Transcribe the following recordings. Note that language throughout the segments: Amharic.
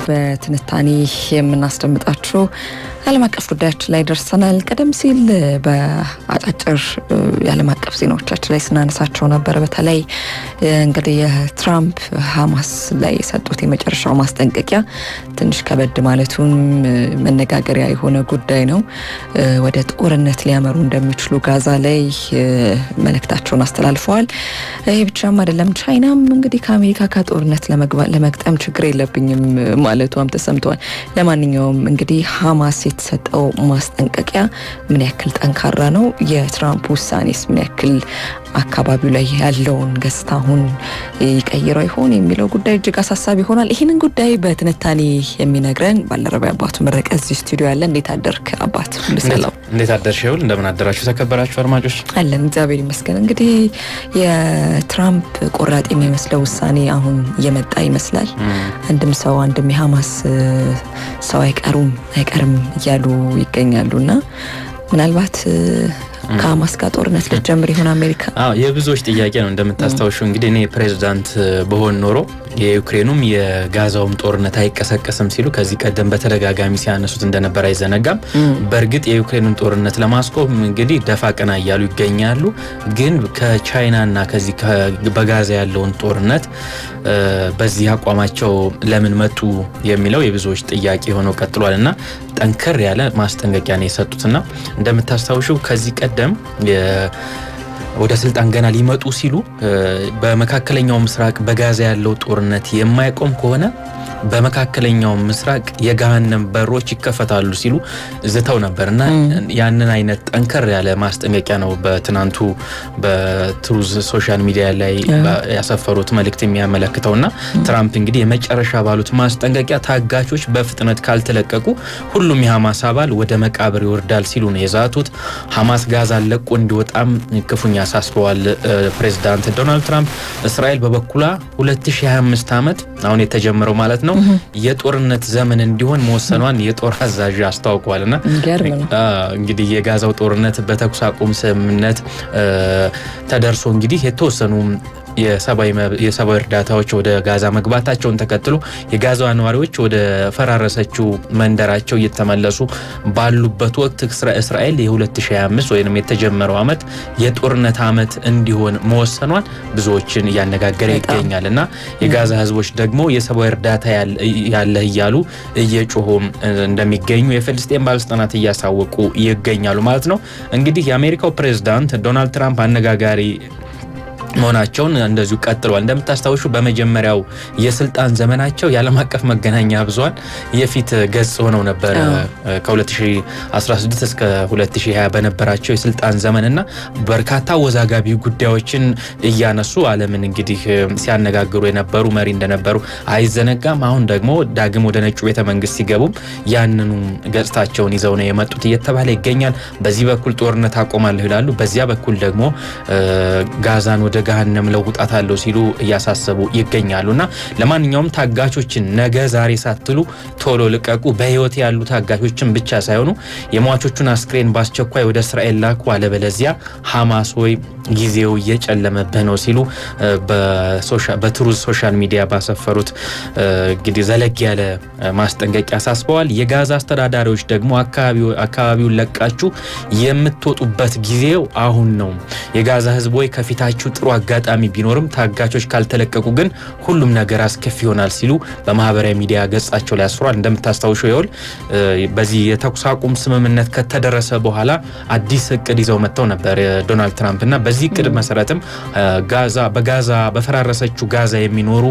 በትንታኔ የምናስደምጣችሁ ዓለም አቀፍ ጉዳዮች ላይ ደርሰናል። ቀደም ሲል በአጫጭር የዓለም አቀፍ ዜናዎቻችን ላይ ስናነሳቸው ነበር። በተለይ እንግዲህ የትራምፕ ሐማስ ላይ የሰጡት የመጨረሻው ማስጠንቀቂያ ትንሽ ከበድ ማለቱን መነጋገሪያ የሆነ ጉዳይ ነው። ወደ ጦርነት ሊያመሩ እንደሚችሉ ጋዛ ላይ መልእክታቸውን አስተላልፈዋል። ይህ ብቻም አይደለም። ቻይናም እንግዲህ ከአሜሪካ ከጦርነት ለመግጠም ችግር የለብኝም ማለቷም ተሰምተዋል። ለማንኛውም እንግዲህ ሐማስ የተሰጠው ማስጠንቀቂያ ምን ያክል ጠንካራ ነው? የትራምፕ ውሳኔስ ምን ያክል አካባቢው ላይ ያለውን ገጽታ አሁን ይቀይረው ይሆን የሚለው ጉዳይ እጅግ አሳሳቢ ይሆናል። ይህንን ጉዳይ በትንታኔ የሚነግረን ባልደረባ አባቱ መረቀ እዚህ ስቱዲዮ ያለ። እንዴት አደርክ አባት? ሁሉ ሰላም? እንዴት አደርሽ? ይሁን እንደምን አደራችሁ ተከበራችሁ አድማጮች? አለን እግዚአብሔር ይመስገን። እንግዲህ የትራምፕ ቆራጥ የሚመስለው ውሳኔ አሁን እየመጣ ይመስላል። አንድም ሰው አንድም የሐማስ ሰው አይቀርም እያሉ ይገኛሉና ምናልባት ከሐማስ ጋር ጦርነት ልትጀምር ይሆን አሜሪካ? የብዙዎች ጥያቄ ነው። እንደምታስታውሹ እንግዲህ እኔ ፕሬዝዳንት በሆን ኖሮ የዩክሬኑም የጋዛውም ጦርነት አይቀሰቀስም ሲሉ ከዚህ ቀደም በተደጋጋሚ ሲያነሱት እንደነበር አይዘነጋም። በእርግጥ የዩክሬኑን ጦርነት ለማስቆም እንግዲህ ደፋ ቀና እያሉ ይገኛሉ። ግን ከቻይናና ከዚህ በጋዛ ያለውን ጦርነት በዚህ አቋማቸው ለምን መጡ የሚለው የብዙዎች ጥያቄ ሆኖ ቀጥሏልና ጠንከር ያለ ማስጠንቀቂያ ነው የሰጡትና እንደምታስታውሹ ከዚህ ቀደም ወደ ስልጣን ገና ሊመጡ ሲሉ በመካከለኛው ምስራቅ በጋዛ ያለው ጦርነት የማይቆም ከሆነ በመካከለኛው ምስራቅ የገሃነም በሮች ይከፈታሉ ሲሉ ዝተው ነበርና ያንን አይነት ጠንከር ያለ ማስጠንቀቂያ ነው በትናንቱ በትሩዝ ሶሻል ሚዲያ ላይ ያሰፈሩት መልእክት የሚያመለክተውና ትራምፕ እንግዲህ የመጨረሻ ባሉት ማስጠንቀቂያ ታጋቾች በፍጥነት ካልተለቀቁ ሁሉም የሐማስ አባል ወደ መቃብር ይወርዳል ሲሉ ነው የዛቱት። ሐማስ ጋዛ ለቆ እንዲወጣም ክፉኛ አሳስበዋል ፕሬዝዳንት ዶናልድ ትራምፕ። እስራኤል በበኩሏ 2025 ዓመት አሁን የተጀመረው ማለት ነው የጦርነት ዘመን እንዲሆን መወሰኗን የጦር አዛዥ አስታውቀዋልና እንግዲህ የጋዛው ጦርነት በተኩስ አቁም ስምምነት ተደርሶ እንግዲህ የተወሰኑ የሰብአዊ እርዳታዎች ወደ ጋዛ መግባታቸውን ተከትሎ የጋዛ ነዋሪዎች ወደ ፈራረሰችው መንደራቸው እየተመለሱ ባሉበት ወቅት እስራኤል የ2025 ወይንም የተጀመረው ዓመት የጦርነት ዓመት እንዲሆን መወሰኗን ብዙዎችን እያነጋገረ ይገኛልና የጋዛ ህዝቦች ደግሞ የሰብአዊ እርዳታ ያለ እያሉ እየጮሁ እንደሚገኙ የፍልስጤም ባለስልጣናት እያሳወቁ ይገኛሉ ማለት ነው። እንግዲህ የአሜሪካው ፕሬዝዳንት ዶናልድ ትራምፕ አነጋጋሪ መሆናቸውን እንደዚሁ ቀጥሏል። እንደምታስታውሹ በመጀመሪያው የስልጣን ዘመናቸው የዓለም አቀፍ መገናኛ ብዙሃን የፊት ገጽ ሆነው ነበር ከ2016 እስከ 2020 በነበራቸው የስልጣን ዘመንና በርካታ ወዛጋቢ ጉዳዮችን እያነሱ ዓለምን እንግዲህ ሲያነጋግሩ የነበሩ መሪ እንደነበሩ አይዘነጋም። አሁን ደግሞ ዳግም ወደ ነጩ ቤተ መንግስት ሲገቡም ያንኑ ገጽታቸውን ይዘው ነው የመጡት እየተባለ ይገኛል። በዚህ በኩል ጦርነት አቆማለሁ ይላሉ፣ በዚያ በኩል ደግሞ ጋዛን ወደ ገሃነም ለውጣታለሁ ሲሉ እያሳሰቡ ይገኛሉና ለማንኛውም ታጋቾችን ነገ ዛሬ ሳትሉ ቶሎ ልቀቁ። በህይወት ያሉ ታጋቾችን ብቻ ሳይሆኑ የሟቾቹን አስክሬን በአስቸኳይ ወደ እስራኤል ላኩ፣ አለበለዚያ ሐማስ ወይ ጊዜው እየጨለመብህ ነው ሲሉ በትሩዝ ሶሻል ሚዲያ ባሰፈሩት እንግዲህ ዘለግ ያለ ማስጠንቀቂያ አሳስበዋል። የጋዛ አስተዳዳሪዎች ደግሞ አካባቢውን ለቃችሁ የምትወጡበት ጊዜው አሁን ነው። የጋዛ ህዝብ ወይ ከፊታችሁ ጥሩ አጋጣሚ ቢኖርም ታጋቾች ካልተለቀቁ ግን ሁሉም ነገር አስከፊ ይሆናል ሲሉ በማህበራዊ ሚዲያ ገጻቸው ላይ አስፍሯል። እንደምታስታውሹ ይኸውል በዚህ የተኩስ አቁም ስምምነት ከተደረሰ በኋላ አዲስ እቅድ ይዘው መጥተው ነበር ዶናልድ ትራምፕ እና በዚህ እቅድ መሰረትም በጋዛ በፈራረሰችው ጋዛ የሚኖሩ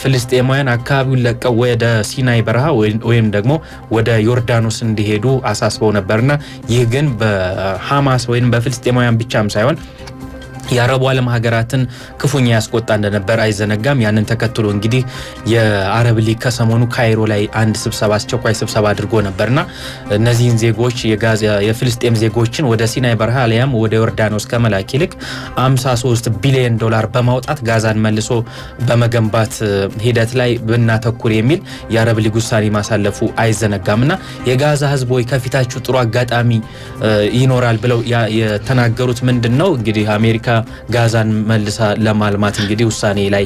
ፍልስጤማውያን አካባቢውን ለቀው ወደ ሲናይ በረሃ ወይም ደግሞ ወደ ዮርዳኖስ እንዲሄዱ አሳስበው ነበርና ይህ ግን በሐማስ ወይም በፍልስጤማውያን ብቻም ሳይሆን የአረቡ ዓለም ሀገራትን ክፉኛ ያስቆጣ እንደነበር አይዘነጋም። ያንን ተከትሎ እንግዲህ የአረብ ሊግ ከሰሞኑ ካይሮ ላይ አንድ ስብሰባ አስቸኳይ ስብሰባ አድርጎ ነበርና እነዚህን ዜጎች የፍልስጤም ዜጎችን ወደ ሲናይ በረሃ አሊያም ወደ ዮርዳኖስ ከመላክ ይልቅ 53 ቢሊዮን ዶላር በማውጣት ጋዛን መልሶ በመገንባት ሂደት ላይ ብናተኩር የሚል የአረብ ሊግ ውሳኔ ማሳለፉ አይዘነጋምና የጋዛ ህዝብ ወይ ከፊታችሁ ጥሩ አጋጣሚ ይኖራል ብለው የተናገሩት ምንድነው እንግዲህ አሜሪካ ጋዛን መልሳ ለማልማት እንግዲህ ውሳኔ ላይ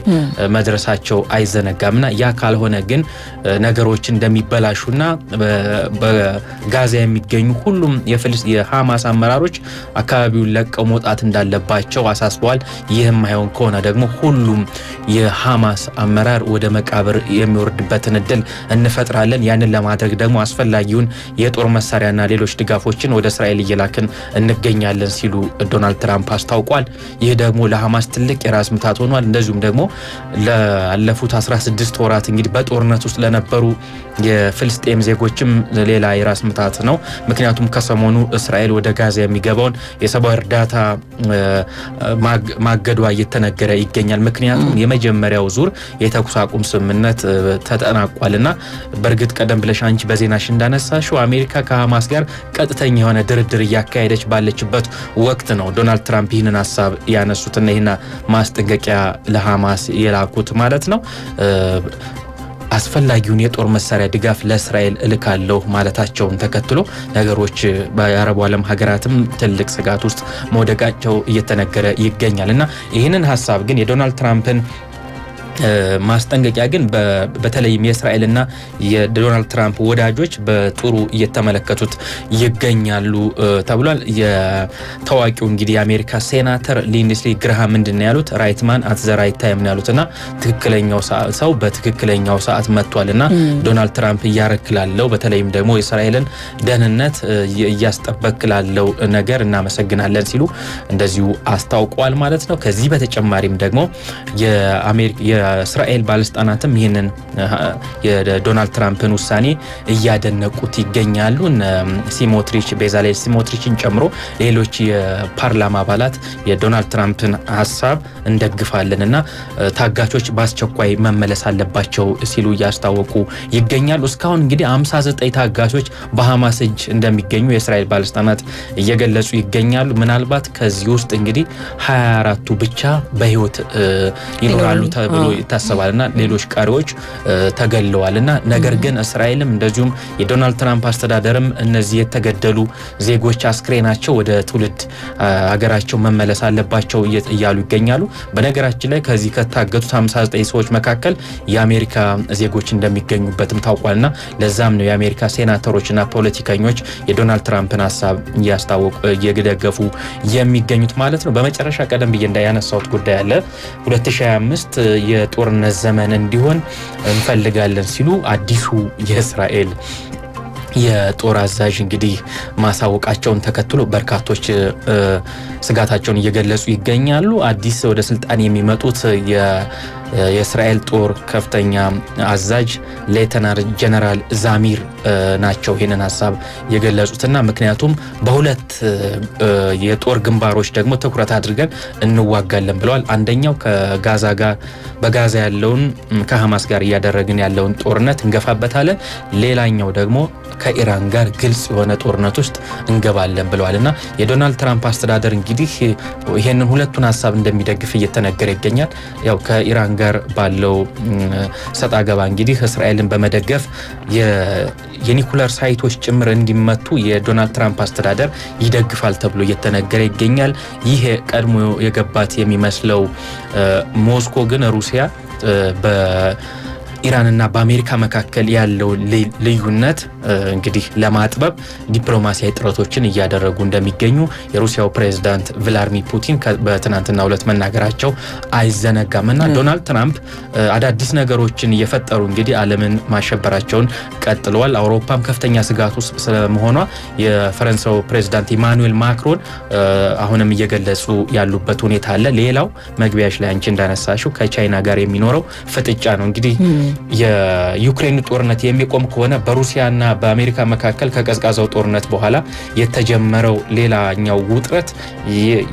መድረሳቸው አይዘነጋምና ያ ካልሆነ ግን ነገሮች እንደሚበላሹና በጋዛ የሚገኙ ሁሉም የሐማስ አመራሮች አካባቢውን ለቀው መውጣት እንዳለባቸው አሳስበዋል። ይህም አይሆን ከሆነ ደግሞ ሁሉም የሐማስ አመራር ወደ መቃብር የሚወርድበትን እድል እንፈጥራለን። ያንን ለማድረግ ደግሞ አስፈላጊውን የጦር መሳሪያና ሌሎች ድጋፎችን ወደ እስራኤል እየላክን እንገኛለን ሲሉ ዶናልድ ትራምፕ አስታውቋል። ይህ ደግሞ ለሐማስ ትልቅ የራስ ምታት ሆኗል። እንደዚሁም ደግሞ ላለፉት 16 ወራት እንግዲህ በጦርነት ውስጥ ለነበሩ የፍልስጤም ዜጎችም ሌላ የራስ ምታት ነው። ምክንያቱም ከሰሞኑ እስራኤል ወደ ጋዛ የሚገባውን የሰብአዊ እርዳታ ማገዷ እየተነገረ ይገኛል። ምክንያቱም የመጀመሪያው ዙር የተኩስ አቁም ስምምነት ተጠናቋልና በእርግጥ ቀደም ብለሽ አንቺ በዜናሽ እንዳነሳሽው አሜሪካ ከሐማስ ጋር ቀጥተኛ የሆነ ድርድር እያካሄደች ባለችበት ወቅት ነው ዶናልድ ትራምፕ ይህንን ሀሳብ ያነሱትና ይህን ማስጠንቀቂያ ለሐማስ የላኩት ማለት ነው። አስፈላጊውን የጦር መሳሪያ ድጋፍ ለእስራኤል እልካለሁ ማለታቸውን ተከትሎ ነገሮች በአረቡ ዓለም ሀገራትም ትልቅ ስጋት ውስጥ መውደቃቸው እየተነገረ ይገኛል እና ይህንን ሀሳብ ግን የዶናልድ ትራምፕን ማስጠንቀቂያ ግን በተለይም የእስራኤልና የዶናልድ ትራምፕ ወዳጆች በጥሩ እየተመለከቱት ይገኛሉ ተብሏል። የታዋቂው እንግዲህ የአሜሪካ ሴናተር ሊንድሴይ ግርሃም ምንድነው ያሉት? ራይት ማን አት ዘ ራይት ታይም ነው ያሉትና ትክክለኛው ሰው በትክክለኛው ሰዓት መጥቷልና ዶናልድ ትራምፕ እያረክላለው በተለይም ደግሞ የእስራኤልን ደህንነት እያስጠበቅላለው ነገር እናመሰግናለን ሲሉ እንደዚሁ አስታውቀዋል ማለት ነው። ከዚህ በተጨማሪም ደግሞ የእስራኤል ባለስልጣናትም ይህንን የዶናልድ ትራምፕን ውሳኔ እያደነቁት ይገኛሉ። ሲሞትሪች ቤዛሌል ሲሞትሪችን ጨምሮ ሌሎች የፓርላማ አባላት የዶናልድ ትራምፕን ሀሳብ እንደግፋለን እና ታጋቾች በአስቸኳይ መመለስ አለባቸው ሲሉ እያስታወቁ ይገኛሉ። እስካሁን እንግዲህ 59 ታጋቾች በሐማስ እጅ እንደሚገኙ የእስራኤል ባለስልጣናት እየገለጹ ይገኛሉ። ምናልባት ከዚህ ውስጥ እንግዲህ 24ቱ ብቻ በህይወት ይኖራሉ ተብሎ ይታሰባልና ሌሎች ቀሪዎች ተገለዋልና ነገር ግን እስራኤልም እንደዚሁም የዶናልድ ትራምፕ አስተዳደርም እነዚህ የተገደሉ ዜጎች አስክሬናቸው ወደ ትውልድ ሀገራቸው መመለስ አለባቸው እያሉ ይገኛሉ። በነገራችን ላይ ከዚህ ከታገቱት 59 ሰዎች መካከል የአሜሪካ ዜጎች እንደሚገኙበትም ታውቋልና ለዛም ነው የአሜሪካ ሴናተሮችና ፖለቲከኞች የዶናልድ ትራምፕን ሀሳብ እያስታወቁ እየደገፉ የሚገኙት ማለት ነው። በመጨረሻ ቀደም ብዬ እንዳያነሳሁት ጉዳይ አለ 2025 የጦርነት ዘመን እንዲሆን እንፈልጋለን ሲሉ አዲሱ የእስራኤል የጦር አዛዥ እንግዲህ ማሳወቃቸውን ተከትሎ በርካቶች ስጋታቸውን እየገለጹ ይገኛሉ። አዲስ ወደ ስልጣን የሚመጡት የእስራኤል ጦር ከፍተኛ አዛዥ ሌተናል ጀነራል ዛሚር ናቸው ይህንን ሀሳብ የገለጹትና ምክንያቱም በሁለት የጦር ግንባሮች ደግሞ ትኩረት አድርገን እንዋጋለን ብለዋል። አንደኛው በጋዛ ያለውን ከሐማስ ጋር እያደረግን ያለውን ጦርነት እንገፋበታለን፣ ሌላኛው ደግሞ ከኢራን ጋር ግልጽ የሆነ ጦርነት ውስጥ እንገባለን ብለዋልና የዶናልድ ትራምፕ አስተዳደር እንግዲህ ይሄንን ሁለቱን ሀሳብ እንደሚደግፍ እየተነገረ ይገኛል። ያው ከኢራን ጋር ባለው ሰጣ ገባ እንግዲህ እስራኤልን በመደገፍ የኒኩለር ሳይቶች ጭምር እንዲመቱ የዶናልድ ትራምፕ አስተዳደር ይደግፋል ተብሎ እየተነገረ ይገኛል። ይህ ቀድሞ የገባት የሚመስለው ሞስኮ ግን ሩሲያ ኢራንና በአሜሪካ መካከል ያለው ልዩነት እንግዲህ ለማጥበብ ዲፕሎማሲያዊ ጥረቶችን እያደረጉ እንደሚገኙ የሩሲያው ፕሬዝዳንት ቭላድሚር ፑቲን በትናንትናው ዕለት መናገራቸው አይዘነጋምና ዶናልድ ትራምፕ አዳዲስ ነገሮችን እየፈጠሩ እንግዲህ ዓለምን ማሸበራቸውን ቀጥለዋል። አውሮፓም ከፍተኛ ስጋት ውስጥ ስለመሆኗ የፈረንሳዩ ፕሬዝዳንት ኢማኑኤል ማክሮን አሁንም እየገለጹ ያሉበት ሁኔታ አለ። ሌላው መግቢያሽ ላይ አንቺ እንዳነሳሽው ከቻይና ጋር የሚኖረው ፍጥጫ ነው። እንግዲህ የዩክሬን ጦርነት የሚቆም ከሆነ በሩሲያና በአሜሪካ መካከል ከቀዝቃዛው ጦርነት በኋላ የተጀመረው ሌላኛው ውጥረት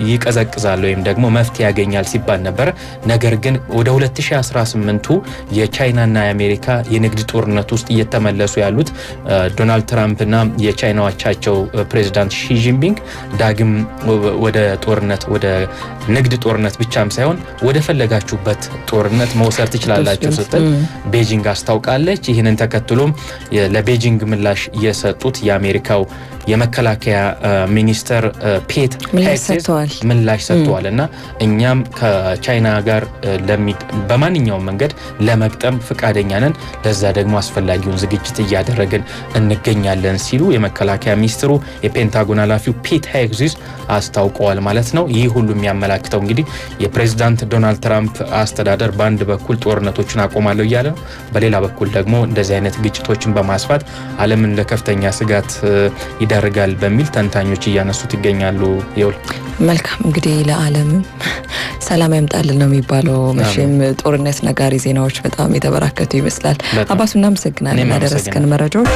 ይቀዘቅዛል ወይም ደግሞ መፍትሄ ያገኛል ሲባል ነበር። ነገር ግን ወደ 2018ቱ የቻይናና የአሜሪካ የንግድ ጦርነት ውስጥ እየተመለሱ ያሉት ዶናልድ ትራምፕና የቻይና አቻቸው ፕሬዚዳንት ሺ ጂንፒንግ ዳግም ወደ ጦርነት ወደ ንግድ ጦርነት ብቻም ሳይሆን ወደ ፈለጋችሁበት ጦርነት መውሰድ ትችላላችሁ ስትል ቤጂንግ አስታውቃለች። ይህንን ተከትሎም ለቤጂንግ ምላሽ የሰጡት የአሜሪካው የመከላከያ ሚኒስተር ፔት ምላሽ ሰጥተዋል እና እኛም ከቻይና ጋር በማንኛውም መንገድ ለመግጠም ፈቃደኛ ነን፣ ለዛ ደግሞ አስፈላጊውን ዝግጅት እያደረግን እንገኛለን ሲሉ የመከላከያ ሚኒስትሩ የፔንታጎን ኃላፊው ፒት ሄግሴት አስታውቀዋል ማለት ነው። ይህ ሁሉ የሚያመላክተው እንግዲህ የፕሬዝዳንት ዶናልድ ትራምፕ አስተዳደር በአንድ በኩል ጦርነቶችን አቆማለሁ እያለ ነው፣ በሌላ በኩል ደግሞ እንደዚህ አይነት ግጭቶችን በማስፋት ዓለምን ለከፍተኛ ስጋት ይዳርጋል በሚል ተንታኞች እያነሱት ይገኛሉ። ይውል መልካም እንግዲህ ለዓለም ሰላም ያምጣልን ነው የሚባለው። መቼም ጦርነት ነጋሪ ዜናዎች በጣም የተበራከቱ ይመስላል። አባሱ እናመሰግናለን ያደረስከን መረጃዎች።